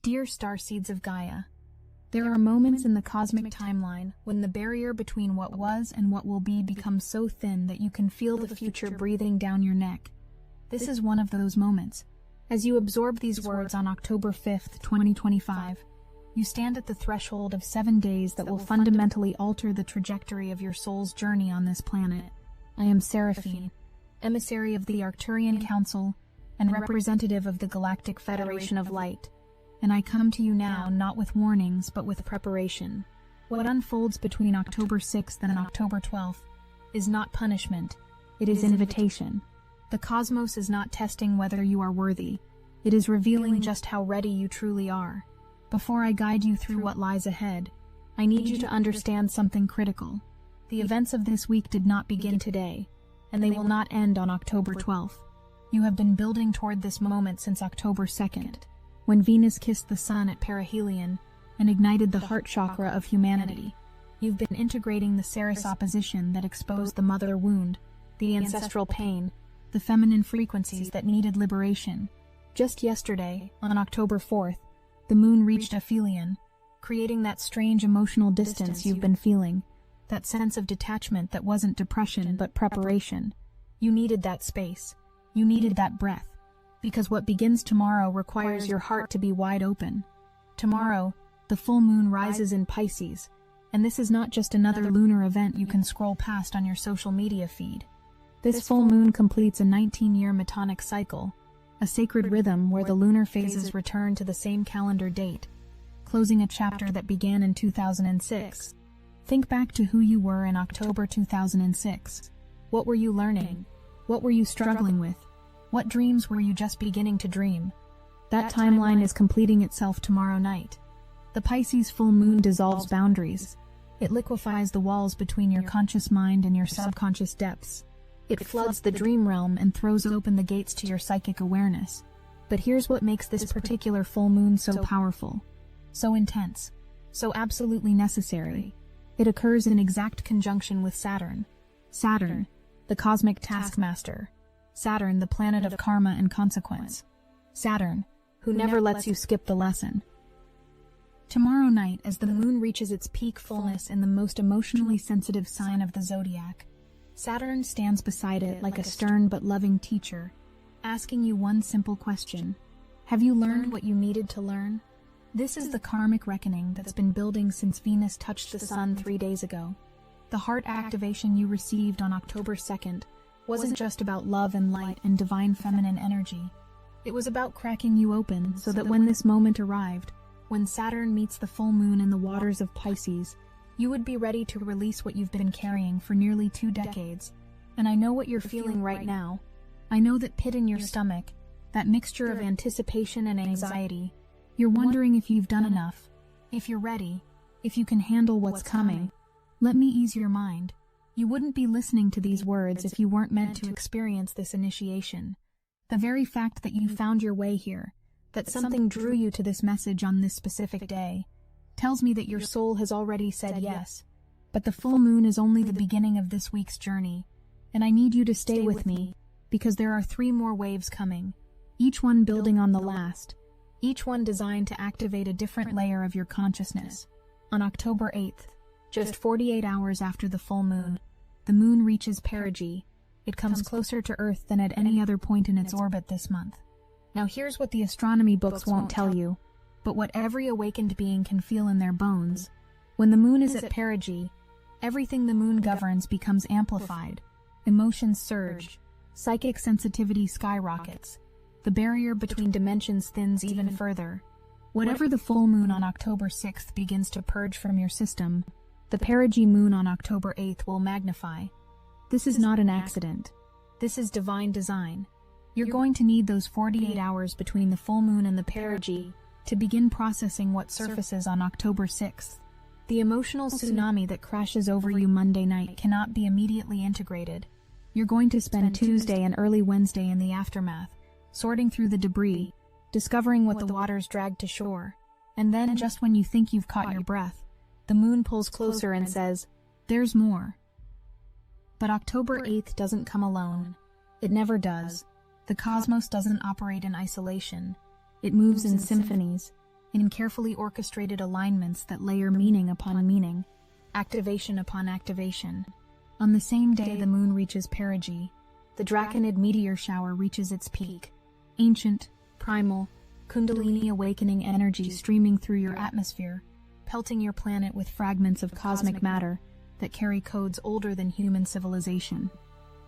Dear Starseeds of Gaia, there are moments in the cosmic timeline when the barrier between what was and what will be becomes so thin that you can feel the future breathing down your neck. This is one of those moments. As you absorb these words on October 5th, 2025, you stand at the threshold of 7 days that will fundamentally alter the trajectory of your soul's journey on this planet. I am Seraphine, emissary of the Arcturian Council and representative of the Galactic Federation of Light, and I come to you now not with warnings but with preparation. What unfolds between October 6th and October 12th is not punishment, it is invitation. The cosmos is not testing whether you are worthy, it is revealing just how ready you truly are. Before I guide you through what lies ahead, I need you to understand something critical. The events of this week did not begin today, and they will not end on October 12th. You have been building toward this moment since October 2nd, when Venus kissed the sun at perihelion and ignited the heart chakra of humanity. You've been integrating the Ceres opposition that exposed the mother wound, the ancestral pain, the feminine frequencies that needed liberation. Just yesterday, on October 4th, the moon reached aphelion, creating that strange emotional distance you've been feeling, that sense of detachment that wasn't depression but preparation. You needed that space. You needed that breath. Because what begins tomorrow requires your heart to be wide open. Tomorrow, the full moon rises in Pisces, and this is not just another lunar event you can scroll past on your social media feed. This full moon completes a 19-year metonic cycle, a sacred rhythm where the lunar phases return to the same calendar date, closing a chapter that began in 2006. Think back to who you were in October 2006. What were you learning? What were you struggling with? What dreams were you just beginning to dream? That timeline is completing itself tomorrow night. The Pisces full moon dissolves boundaries. It liquefies the walls between your conscious mind and your subconscious depths. It floods the dream realm and throws open the gates to your psychic awareness. But here's what makes this particular full moon so powerful, so intense, so absolutely necessary. It occurs in exact conjunction with Saturn. Saturn, the cosmic taskmaster. Saturn, the planet of karma and consequence. Saturn, who never lets you skip the lesson. Tomorrow night, as the moon reaches its peak fullness in the most emotionally sensitive sign of the zodiac, Saturn stands beside it like a stern but loving teacher, asking you one simple question. Have you learned what you needed to learn? This is the karmic reckoning that's been building since Venus touched the sun 3 days ago. The heart activation you received on October 2nd wasn't just about love and light and divine feminine energy. It was about cracking you open so that when this moment arrived, when Saturn meets the full moon in the waters of Pisces, you would be ready to release what you've been carrying for nearly 2 decades. And I know what you're feeling right now. I know that pit in your stomach, that mixture of anticipation and anxiety. You're wondering if you've done enough, if you're ready, if you can handle what's coming. Let me ease your mind. You wouldn't be listening to these words if you weren't meant to experience this initiation. The very fact that you found your way here, that something drew you to this message on this specific day, tells me that your soul has already said yes. But the full moon is only the beginning of this week's journey, and I need you to stay with me, because there are 3 more waves coming, each one building on the last, each one designed to activate a different layer of your consciousness. On October 8th, just 48 hours after the full moon, the moon reaches perigee. It comes closer to Earth than at any other point in its orbit this month. Now here's what the astronomy books won't tell you, but what every awakened being can feel in their bones. When the moon is at perigee, everything the moon governs becomes amplified. Emotions surge, psychic sensitivity skyrockets. The barrier between dimensions thins even further. Whatever the full moon on October 6th begins to purge from your system, the perigee moon on October 8th will magnify. This is not an accident. This is divine design. You're going to need those 48 hours between the full moon and the perigee to begin processing what surfaces on October 6th. The emotional tsunami that crashes over you Monday night cannot be immediately integrated. You're going to spend Tuesday and early Wednesday in the aftermath, sorting through the debris, discovering what the waters dragged to shore, and then just when you think you've caught your breath, the moon pulls closer and says, "There's more." But October 8th doesn't come alone. It never does. The cosmos doesn't operate in isolation. It moves in symphonies, in carefully orchestrated alignments that layer meaning upon meaning, activation upon activation. On the same day the moon reaches perigee, the Draconid meteor shower reaches its peak. Ancient, primal, Kundalini awakening energy streaming through your atmosphere, pelting your planet with fragments of cosmic matter that carry codes older than human civilization.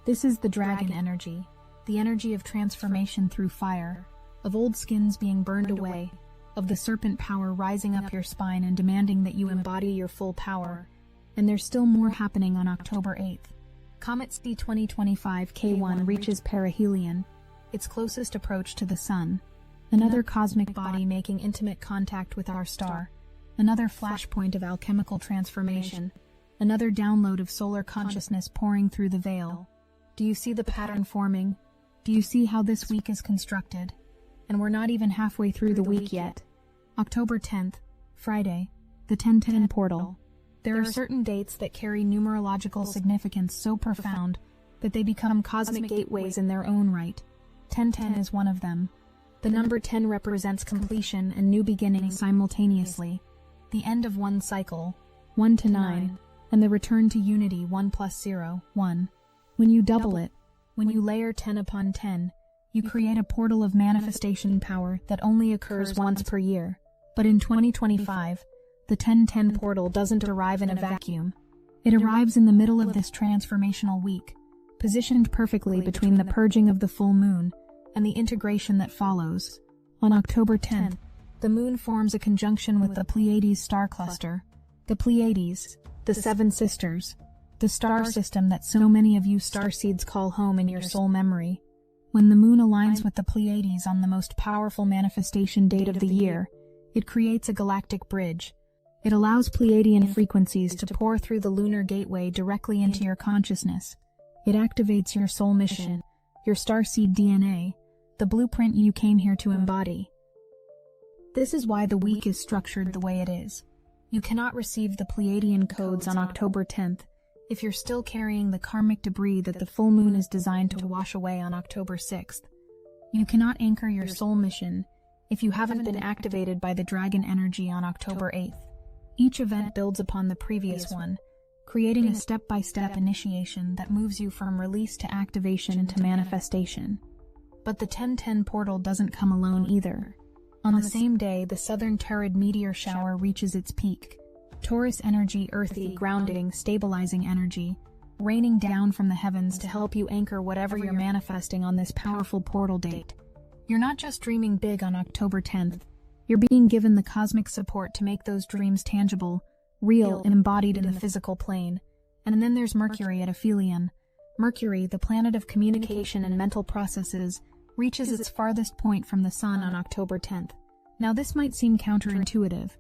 This is the dragon energy, the energy of transformation through fire, of old skins being burned away, of the serpent power rising up your spine and demanding that you embody your full power. And there's still more happening on October 8th. Comet C 2025 K1 reaches perihelion, its closest approach to the Sun. Another cosmic body making intimate contact with our star. Another flashpoint of alchemical transformation. Another download of solar consciousness pouring through the veil. Do you see the pattern forming? Do you see how this week is constructed? And we're not even halfway through the week yet. October 10th, Friday, the 1010 portal. There are certain dates that carry numerological significance so profound that they become cosmic gateways in their own right. 1010 is one of them. The number 10 represents completion and new beginnings simultaneously. The end of one cycle, 1 to 9, and the return to unity 1 plus 0, 1. When you double it, when you layer 10 upon 10, you create a portal of manifestation power that only occurs once per year. But in 2025, the 1010 portal doesn't arrive in a vacuum. It arrives in the middle of this transformational week, positioned perfectly between the purging of the full moon and the integration that follows. On October 10th, the moon forms a conjunction with the Pleiades star cluster. The Pleiades, the Seven Sisters, the star system that so many of you starseeds call home in your soul memory. When the moon aligns with the Pleiades on the most powerful manifestation date of the year, it creates a galactic bridge. It allows Pleiadian frequencies to pour through the lunar gateway directly into your consciousness. It activates your soul mission, your starseed DNA, the blueprint you came here to embody. This is why the week is structured the way it is. You cannot receive the Pleiadian codes on October 10th if you're still carrying the karmic debris that the full moon is designed to wash away on October 6th. You cannot anchor your soul mission if you haven't been activated by the dragon energy on October 8th. Each event builds upon the previous one, creating a step-by-step initiation that moves you from release to activation to manifestation. But the 1010 portal doesn't come alone either. On the same day, the southern Taurid meteor shower reaches its peak. Taurus energy, earthy, grounding, stabilizing energy, raining down from the heavens to help you anchor whatever you're manifesting on this powerful portal date. You're not just dreaming big on October 10th, you're being given the cosmic support to make those dreams tangible, real, and embodied in the physical plane. And then there's Mercury at aphelion. Mercury, the planet of communication and mental processes, reaches its farthest point from the Sun on October 10th. Now this might seem counterintuitive.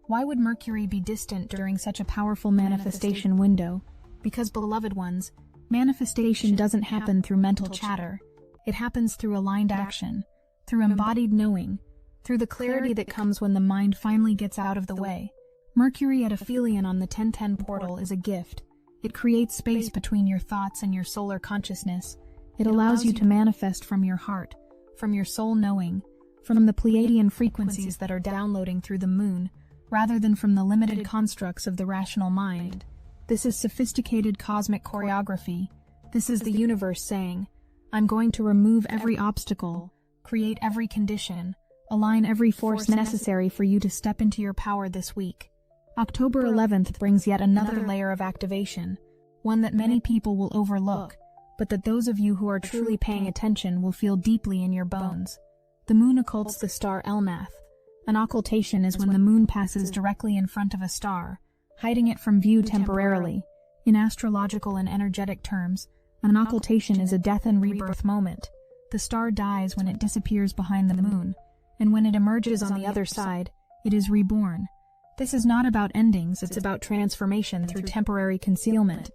Why would Mercury be distant during such a powerful manifestation window? Because, beloved ones, manifestation doesn't happen through mental chatter. It happens through aligned action, through embodied knowing, through the clarity that comes when the mind finally gets out of the way. Mercury at aphelion on the 1010 portal is a gift. It creates space between your thoughts and your solar consciousness. It allows you to manifest from your heart, from your soul knowing, from the Pleiadian frequencies that are downloading through the moon, rather than from the limited constructs of the rational mind. This is sophisticated cosmic choreography. This is the universe saying, I'm going to remove every obstacle, create every condition, align every force necessary for you to step into your power this week. October 11th brings yet another layer of activation, one that many people will overlook, but that those of you who are truly paying attention will feel deeply in your bones. The moon occults the star Elnath. An occultation is when the moon passes directly in front of a star, hiding it from view temporarily. In astrological and energetic terms, an occultation is a death and rebirth moment. The star dies when it disappears behind the moon, and when it emerges on the other side, it is reborn. This is not about endings, it's about transformation through temporary concealment.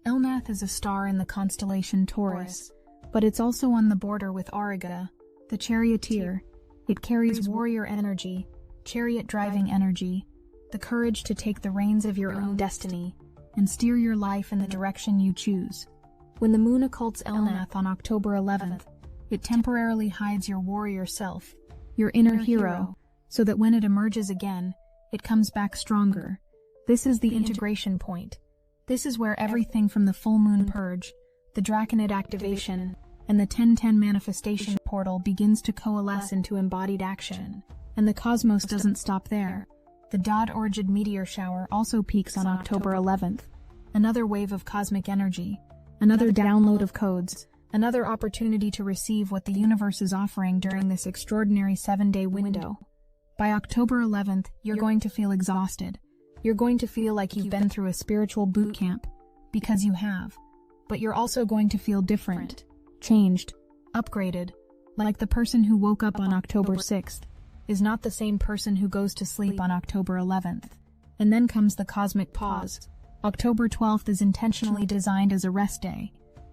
Elnath is a star in the constellation Taurus, but it's also on the border with Auriga, the charioteer. It carries warrior energy, chariot-driving energy, the courage to take the reins of your own destiny and steer your life in the direction you choose. When the moon occults Elnath on October 11th, it temporarily hides your warrior self, your inner hero, so that when it emerges again, it comes back stronger. This is the integration point. This is where everything from the full moon purge, the Draconid activation, and the 1010 manifestation portal begins to coalesce into embodied action. And the cosmos doesn't stop there. The Dod-Orgid meteor shower also peaks on October 11th. Another wave of cosmic energy, another download of codes, another opportunity to receive what the universe is offering during this extraordinary 7-day window. By October 11th, you're going to feel exhausted. You're going to feel like you've been through a spiritual boot camp, because you have. But you're also going to feel different, changed, upgraded, like the person who woke up on October 6th is not the same person who goes to sleep on October 11th. And then comes the cosmic pause. October 12th is intentionally designed as a rest day.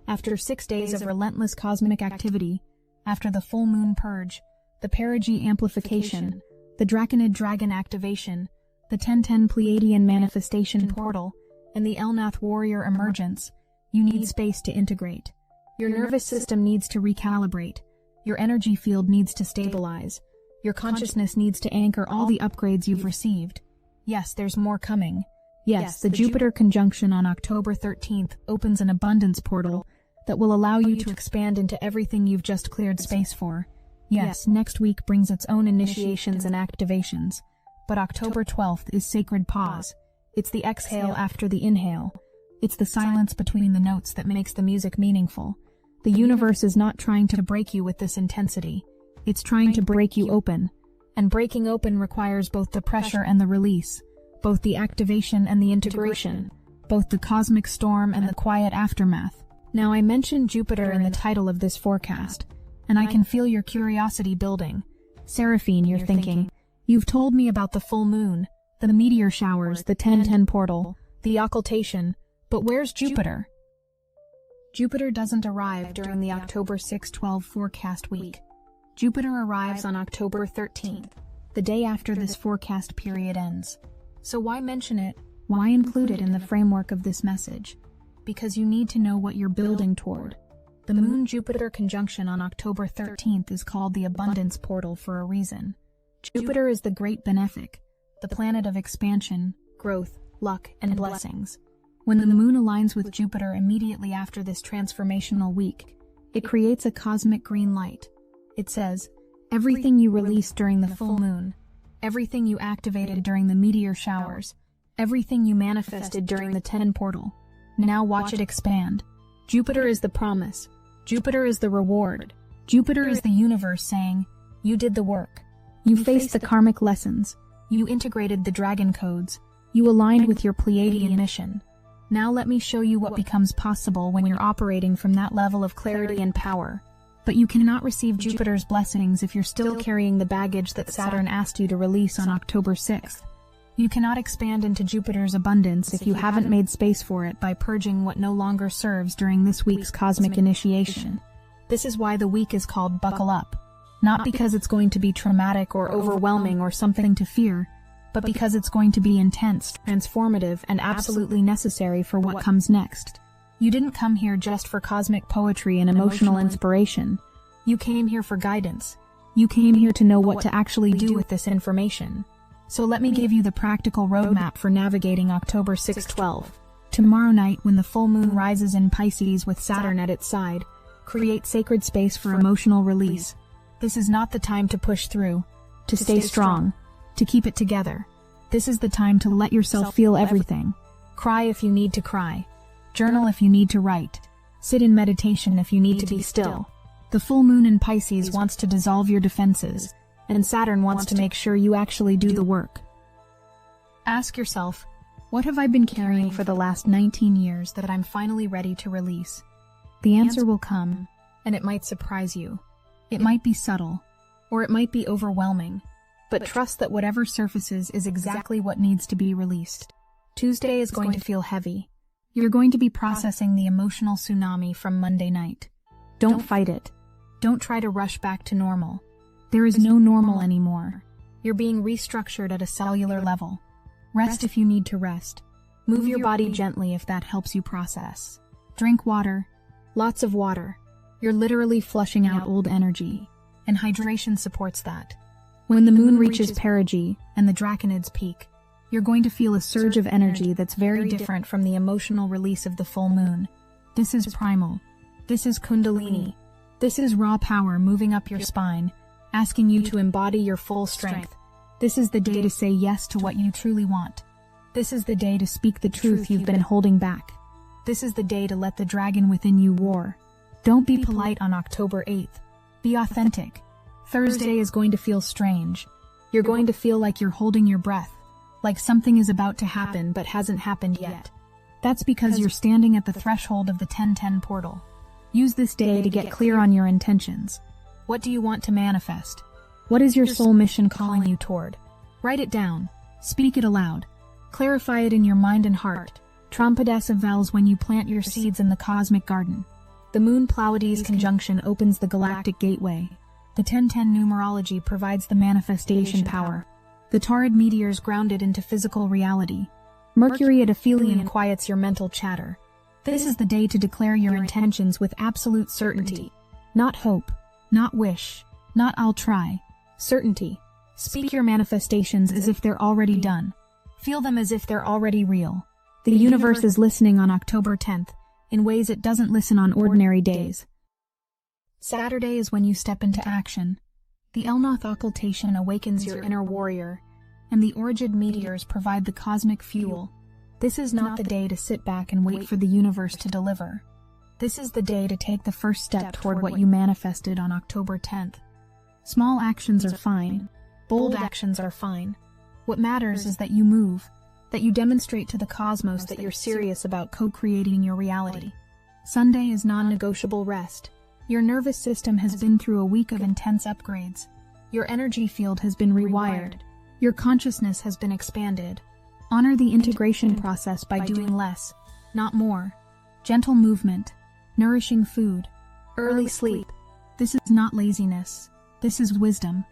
After 6 days of relentless cosmic activity, after the full moon purge, the perigee amplification, the Draconid dragon activation, the 1010 Pleiadian manifestation portal, and the Elnath warrior emergence, you need space to integrate. Your nervous system needs to recalibrate. Your energy field needs to stabilize. Your consciousness needs to anchor all the upgrades you've received. Yes, there's more coming. Yes, the Jupiter conjunction on October 13th opens an abundance portal that will allow you to expand into everything you've just cleared space for. Yes, next week brings its own initiations and activations. But October 12th is sacred pause. It's the exhale after the inhale. It's the silence between the notes that makes the music meaningful. The universe is not trying to break you with this intensity. It's trying to break you open. And breaking open requires both the pressure and the release, both the activation and the integration, both the cosmic storm and the quiet aftermath. Now, I mentioned Jupiter in the title of this forecast, and I can feel your curiosity building. Seraphine, you're thinking, you've told me about the full moon, the meteor showers, the 1010 portal, the occultation, but where's Jupiter? Jupiter doesn't arrive during the October 6-12 forecast week. Jupiter arrives on October 13th, the day after this forecast period ends. So why mention it? Why include it in the framework of this message? Because you need to know what you're building toward. The Moon-Jupiter conjunction on October 13th is called the abundance portal for a reason. Jupiter is the great benefic, the planet of expansion, growth, luck, and blessings. When the moon aligns with Jupiter immediately after this transformational week, it creates a cosmic green light. It says, everything you released during the full moon, everything you activated during the meteor showers, everything you manifested during the 10 portal, now watch it expand. Jupiter is the promise. Jupiter is the reward. Jupiter is the universe saying, you did the work. You faced the karmic lessons. You integrated the dragon codes. You aligned with your Pleiadian mission. Now let me show you what becomes possible when you're operating from that level of clarity and power. But you cannot receive Jupiter's blessings if you're still carrying the baggage that Saturn asked you to release on October 6th. You cannot expand into Jupiter's abundance if you haven't made space for it by purging what no longer serves during this week's cosmic initiation. This is why the week is called Buckle Up. Not because it's going to be traumatic or overwhelming or something to fear, but because it's going to be intense, transformative, and absolutely necessary for what comes next. You didn't come here just for cosmic poetry and emotional inspiration. You came here for guidance. You came here to know what to actually do with this information. So let me give you the practical roadmap for navigating October 6-12. Tomorrow night, when the full moon rises in Pisces with Saturn at its side, create sacred space for emotional release. This is not the time to push through, to stay strong, to keep it together. This is the time to let yourself feel everything. Cry if you need to cry. Journal if you need to write. Sit in meditation if you need to be still. The full moon in Pisces wants to dissolve your defenses, and Saturn wants to make sure you actually do the work. Ask yourself, what have I been carrying for the last 19 years that I'm finally ready to release? The answer will come, and it might surprise you. It might be subtle, or it might be overwhelming, but trust that whatever surfaces is exactly what needs to be released. Tuesday is going to feel heavy. You're going to be processing the emotional tsunami from Monday night. Don't fight it. Don't try to rush back to normal. There is no normal anymore. You're being restructured at a cellular level. Rest if you need to rest. Move your body gently if that helps you process. Drink water. Lots of water. You're literally flushing out old energy, and hydration supports that. When the moon reaches perigee and the draconids peak, you're going to feel a surge of energy that's very different from the emotional release of the full moon. This is primal. This is kundalini. This is raw power moving up your spine, asking you to embody your full strength. This is the day to say yes to what you truly want. This is the day to speak the truth you've been holding back. This is the day to let the dragon within you roar. Don't be polite on October 8th. Be authentic. Thursday is going to feel strange. You're going to feel like you're holding your breath, like something is about to happen but hasn't happened yet. That's because you're standing at the threshold of the 1010 portal. Use this day to get clear on your intentions. What do you want to manifest? What is your soul mission calling you toward? Write it down. Speak it aloud. Clarify it in your mind and heart. Trompedes of vowels when you plant your seeds in the cosmic garden. The moon Pleiades conjunction opens the galactic gateway. The 1010 numerology provides the manifestation power. The Taurid meteors ground it into physical reality. Mercury at aphelion quiets your mental chatter. This is the day to declare your intentions with absolute certainty. Not hope, not wish, not I'll try. Certainty. Speak your manifestations as if they're already done. Feel them as if they're already real. The universe is listening on October 10th in ways it doesn't listen on ordinary days. Saturday is when you step into action. The Elnoth occultation awakens your inner warrior, and the Origid meteors provide the cosmic fuel. This is not the day to sit back and wait for the universe to deliver. This is the day to take the first step toward what you manifested on October 10th. Small actions are fine. Bold actions are fine. What matters is that you move, that you demonstrate to the cosmos that you're serious about co-creating your reality. Sunday is non-negotiable rest. Your nervous system has been through a week of intense upgrades. Your energy field has been rewired. Your consciousness has been expanded. Honor the integration process by doing less, not more. Gentle movement, nourishing food, early sleep. This is not laziness. This is wisdom.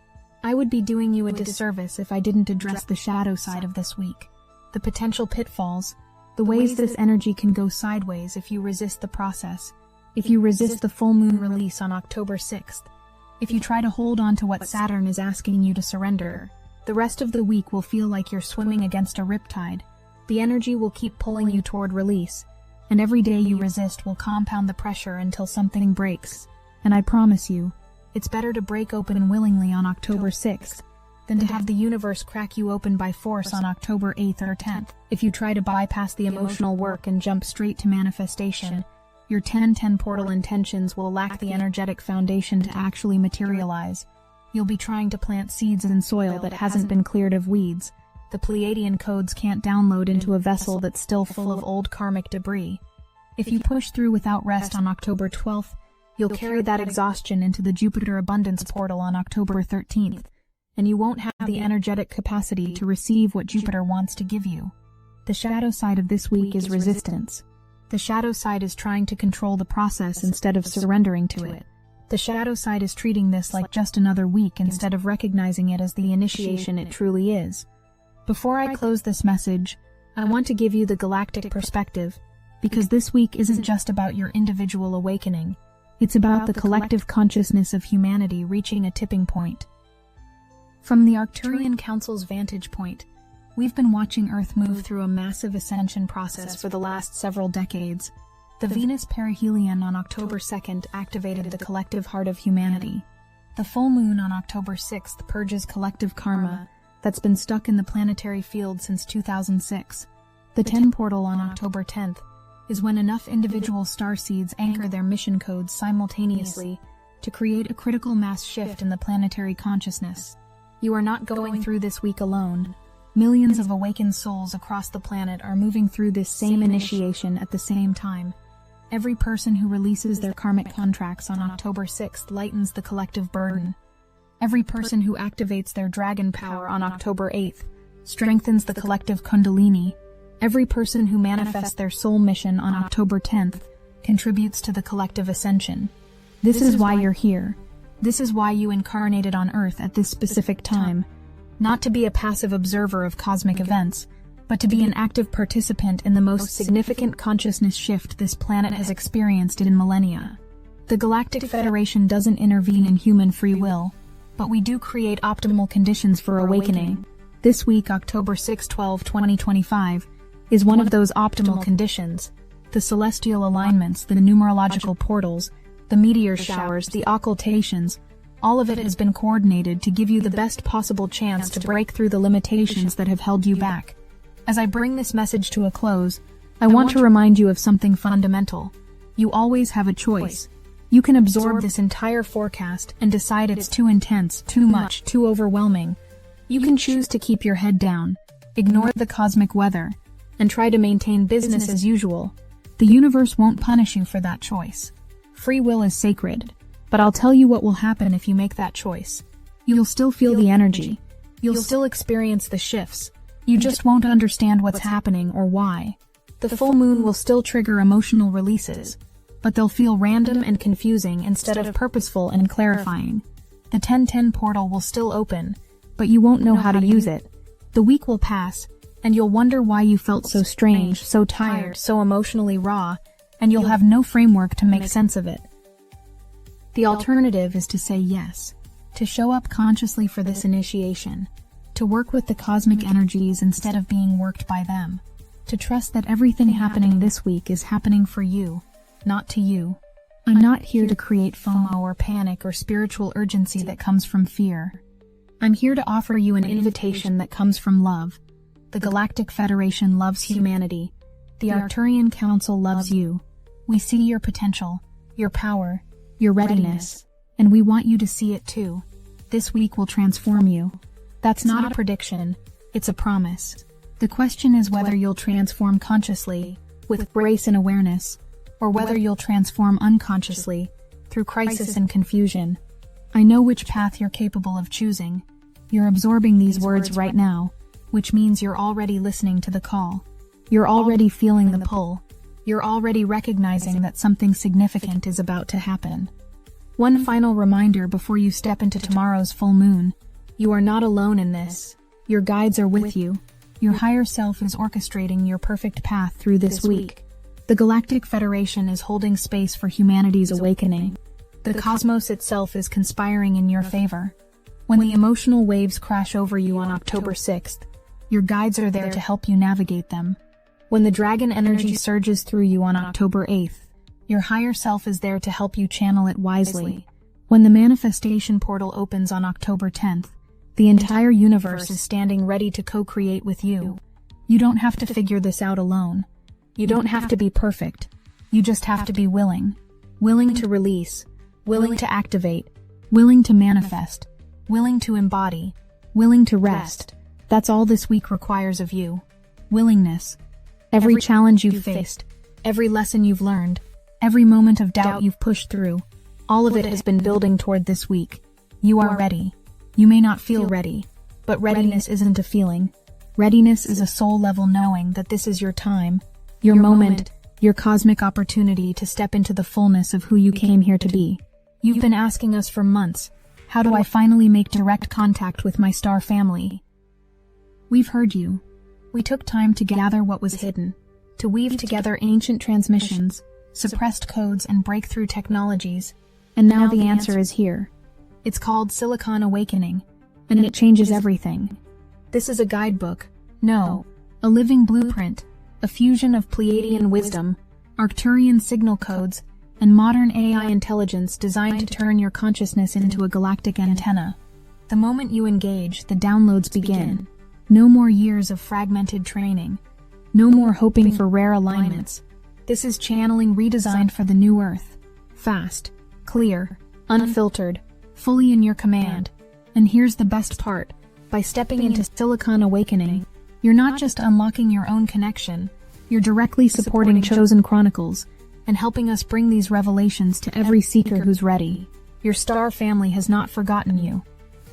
I would be doing you a disservice if I didn't address the shadow side of this week. The potential pitfalls, the ways this energy can go sideways if you resist the process. If you resist the full moon release on October 6th, if you try to hold on to what Saturn is asking you to surrender, the rest of the week will feel like you're swimming against a riptide. The energy will keep pulling you toward release, and every day you resist will compound the pressure until something breaks. And I promise you, it's better to break open willingly on October 6th than to have the universe crack you open by force on October 8th or 10th. If you try to bypass the emotional work and jump straight to manifestation, your 1010 portal intentions will lack the energetic foundation to actually materialize. You'll be trying to plant seeds in soil that hasn't been cleared of weeds. The Pleiadian codes can't download into a vessel that's still full of old karmic debris. If you push through without rest on October 12th, you'll carry that exhaustion into the Jupiter abundance portal on October 13th, and you won't have the energetic capacity to receive what Jupiter wants to give you. The shadow side of this week is resistance. The shadow side is trying to control the process instead of surrendering to it. The shadow side is treating this like just another week instead of recognizing it as the initiation it truly is. Before I close this message, I want to give you the galactic perspective, because this week isn't just about your individual awakening. It's about the collective consciousness of humanity reaching a tipping point. From the Arcturian Council's vantage point, we've been watching Earth move through a massive ascension process for the last several decades. The Venus perihelion on October 2nd activated the collective heart of humanity. The full moon on October 6th purges collective karma that's been stuck in the planetary field since 2006. The 10 portal on October 10th is when enough individual starseeds anchor their mission codes simultaneously to create a critical mass shift in the planetary consciousness. You are not going through this week alone. Millions of awakened souls across the planet are moving through this same initiation at the same time. Every person who releases their karmic contracts on October 6th lightens the collective burden. Every person who activates their dragon power on October 8th strengthens the collective kundalini. Every person who manifests their soul mission on October 10th contributes to the collective ascension. This is why you're here. This is why you incarnated on Earth at this specific time. Not to be a passive observer of cosmic events, but to be an active participant in the most significant consciousness shift this planet has experienced in millennia. The Galactic Federation doesn't intervene in human free will. but we do create optimal conditions for awakening. This week, October 6-12, 2025, is one of those optimal conditions. The celestial alignments, the numerological portals, the meteor showers, the occultations, all of it has been coordinated to give you the best possible chance to break through the limitations that have held you back. As I bring this message to a close, I want to remind you of something fundamental. You always have a choice. You can absorb this entire forecast and decide it's too intense, too much, too overwhelming. You can choose to keep your head down, ignore the cosmic weather, and try to maintain business as usual. The universe won't punish you for that choice. Free will is sacred, but I'll tell you what will happen if you make that choice. You'll still feel the energy. You'll still experience the shifts. You just won't understand what's happening or why. The full moon will still trigger emotional releases, but they'll feel random and confusing instead of purposeful and clarifying. The 1010 portal will still open, but you won't know how to use it. The week will pass, and you'll wonder why you felt so strange, so tired, so emotionally raw, and you'll have no framework to make sense of it. The alternative is to say yes, to show up consciously for this initiation, to work with the cosmic energies instead of being worked by them, to trust that everything happening this week is happening for you, not to you. I'm not here to create FOMO or panic or spiritual urgency that comes from fear. I'm here to offer you an invitation that comes from love. The Galactic Federation loves humanity. The Arcturian Council loves you. We see your potential, your power, your readiness, and we want you to see it too. This week will transform you. That's not a prediction, it's a promise. The question is whether you'll transform consciously, with grace and awareness, or whether you'll transform unconsciously, through crisis and confusion. I know which path you're capable of choosing. You're absorbing these words right now, which means you're already listening to the call. You're already feeling the pull. You're already recognizing that something significant is about to happen. One final reminder before you step into tomorrow's full moon. You are not alone in this. Your guides are with you. Your higher self is orchestrating your perfect path through this week. The Galactic Federation is holding space for humanity's awakening. The cosmos itself is conspiring in your favor. When the emotional waves crash over you on October 6th, your guides are there to help you navigate them. When the dragon energy surges through you on October 8th, your higher self is there to help you channel it wisely. When the manifestation portal opens on October 10th, the entire universe is standing ready to co-create with you. You don't have to figure this out alone. You don't have to be perfect. You just have to be willing. Willing to release, willing to activate, willing to manifest, willing to embody, willing to rest. That's all this week requires of you. Willingness. Every challenge you've faced, every lesson you've learned, every moment of doubt you've pushed through, all of it has been building toward this week. You are ready. You may not feel ready, but readiness isn't a feeling. Readiness is a soul-level knowing that this is your time, your moment, your cosmic opportunity to step into the fullness of who you came here to be. You've been asking us for months, how do I finally make direct contact with my star family? We've heard you. We took time to gather what was hidden, to weave together ancient transmissions, suppressed codes, and breakthrough technologies, and now the answer is here. It's called Silicon Awakening, and it changes everything. This is a guidebook, no, a living blueprint, a fusion of Pleiadian wisdom, Arcturian signal codes, and modern AI intelligence designed to turn your consciousness into a galactic antenna. The moment you engage, the downloads begin. No more years of fragmented training. No more hoping for rare alignments. This is channeling redesigned for the new Earth. Fast, clear, unfiltered, fully in your command. And here's the best part. By stepping into Silicon Awakening, you're not just unlocking your own connection, you're directly supporting Chosen Chronicles and helping us bring these revelations to every seeker who's ready. Your star family has not forgotten you.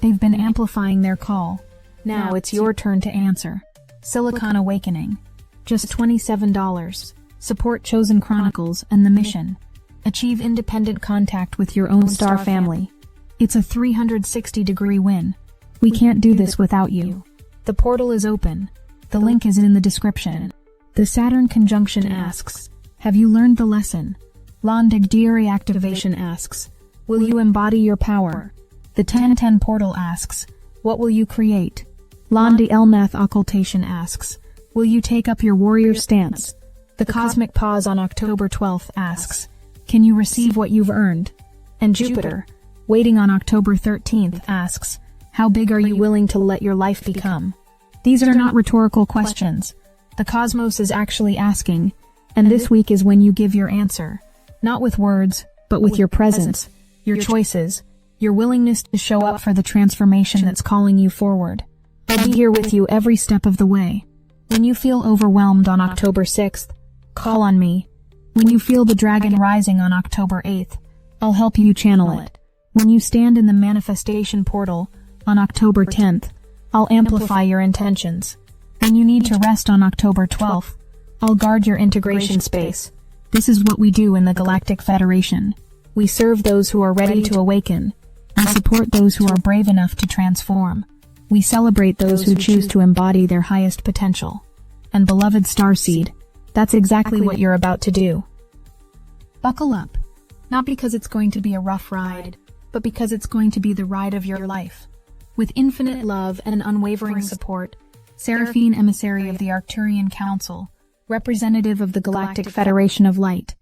They've been amplifying their call. Now it's your turn to answer. Silicon Awakening. Just $27. Support Chosen Chronicles and the mission. Achieve independent contact with your own star family. It's a 360-degree win. We can't do this without you. The portal is open. The link is in the description. The Saturn conjunction asks, have you learned the lesson? Landigdiri activation asks, will you embody your power? The 1010 portal asks, what will you create? Londi Elnath occultation asks, will you take up your warrior stance? The cosmic pause on October 12th asks, can you receive what you've earned? And Jupiter, waiting on October 13th, asks, how big are you willing to let your life become? These are not rhetorical questions. The cosmos is actually asking, and this week is when you give your answer. Not with words, but with your presence, your choices, your willingness to show up for the transformation that's calling you forward. I'll be here with you every step of the way. When you feel overwhelmed on October 6th, call on me. When you feel the dragon rising on October 8th, I'll help you channel it. When you stand in the manifestation portal on October 10th, I'll amplify your intentions. When you need to rest on October 12th, I'll guard your integration space. This is what we do in the Galactic Federation. We serve those who are ready to awaken, and support those who are brave enough to transform. We celebrate those who choose to embody their highest potential. And beloved Starseed, that's exactly what you're about to do. Buckle up. Not because it's going to be a rough ride, but because it's going to be the ride of your life. With infinite love and unwavering support, Seraphine, emissary of the Arcturian Council, representative of the Galactic Federation of Light,